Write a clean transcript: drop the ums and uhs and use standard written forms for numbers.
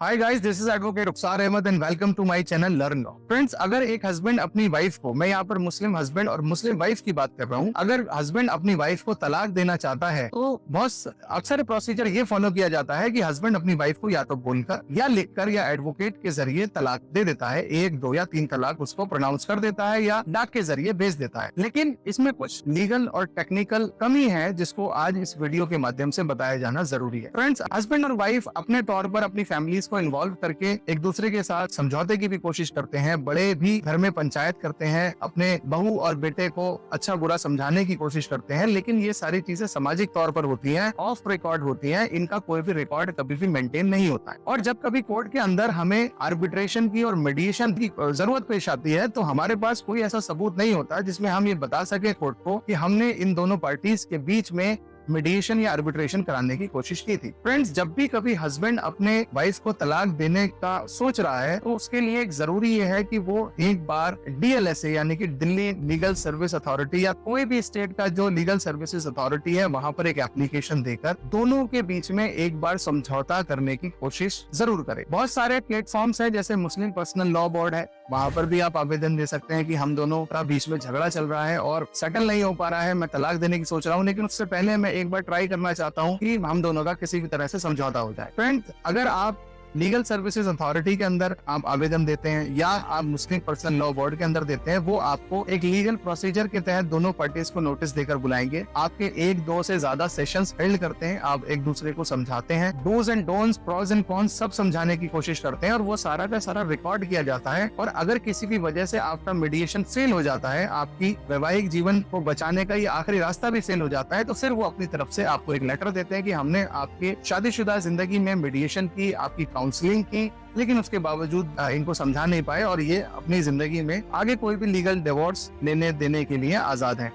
Hi guys, this is advocate Rukhsar Ahmed and welcome to my channel learn law. Friends, अगर एक husband अपनी wife को, मैं यहाँ पर मुस्लिम हस्बैंड और मुस्लिम वाइफ की बात कर रहा हूँ, अगर हस्बैंड अपनी वाइफ को तलाक देना चाहता है तो बहुत अक्सर प्रोसीजर ये फॉलो किया जाता है कि हस्बैंड अपनी वाइफ को या तो बोलकर या लिखकर या एडवोकेट के जरिए तलाक दे देता है। 1, 2 या 3 तलाक उसको प्रोनाउंस कर देता है या डाक के जरिए भेज देता है। लेकिन इसमें कुछ लीगल और टेक्निकल कमी है जिसको आज इस वीडियो के माध्यम से बताया जाना जरूरी है। फ्रेंड्स, हस्बैंड और वाइफ अपने तौर पर अपनी फैमिलीज को इन्वॉल्व करके एक दूसरे के साथ समझौते की भी कोशिश करते हैं। बड़े भी घर में पंचायत करते हैं, अपने बहू और बेटे को अच्छा बुरा समझाने की कोशिश करते हैं। लेकिन ये सारी चीजें सामाजिक तौर पर होती हैं, ऑफ रिकॉर्ड होती हैं, इनका कोई भी रिकॉर्ड कभी भी मेंटेन नहीं होता है। और जब कभी कोर्ट के अंदर हमें आर्बिट्रेशन की और मीडिएशन की जरूरत पेश आती है तो हमारे पास कोई ऐसा सबूत नहीं होता जिसमें हम ये बता सके कोर्ट को कि हमने इन दोनों पार्टीज के बीच में मीडिएशन या आर्बिट्रेशन कराने की कोशिश की थी। फ्रेंड्स, जब भी कभी हस्बैंड अपने वाइफ को तलाक देने का सोच रहा है तो उसके लिए एक जरूरी ये है कि वो एक बार DLSA यानी कि दिल्ली लीगल सर्विस अथॉरिटी या कोई भी स्टेट का जो लीगल सर्विसेज अथॉरिटी है वहां पर एक एप्लीकेशन देकर दोनों के बीच में एक बार समझौता करने की कोशिश जरूर करे। बहुत सारे प्लेटफॉर्म्स है, जैसे मुस्लिम पर्सनल लॉ बोर्ड है, वहां पर भी आप आवेदन दे सकते हैं कि हम दोनों का बीच में झगड़ा चल रहा है और सेटल नहीं हो पा रहा है, मैं तलाक देने की सोच रहा हूँ, लेकिन उससे पहले मैं एक बार ट्राई करना चाहता हूँ कि हम दोनों का किसी भी तरह से समझौता हो जाए। फ्रेंड्स, अगर आप लीगल सर्विसेज अथॉरिटी के अंदर आप आवेदन देते हैं या आप मुस्लिम पर्सनल लॉ बोर्ड के अंदर देते हैं, वो आपको एक लीगल प्रोसीजर के तहत दोनों पार्टीज को नोटिस देकर बुलाएंगे। आपके 1-2 से ज्यादा सेशंस हेल्ड करते हैं, आप एक दूसरे को समझाते हैं, dos and don'ts, pros and cons सब समझाने की कोशिश करते हैं और वो सारा का सारा रिकॉर्ड किया जाता है। और अगर किसी भी वजह से आपका मीडिएशन फेल हो जाता है, आपकी वैवाहिक जीवन को बचाने का ये आखिरी रास्ता भी फेल हो जाता है, तो फिर वो अपनी तरफ से आपको एक लेटर देते हैं कि हमने आपके शादीशुदा जिंदगी में मीडिएशन की, आपकी काउंसलिंग की, लेकिन उसके बावजूद इनको समझा नहीं पाए और ये अपनी जिंदगी में आगे कोई भी लीगल डिवोर्स लेने देने के लिए आजाद हैं।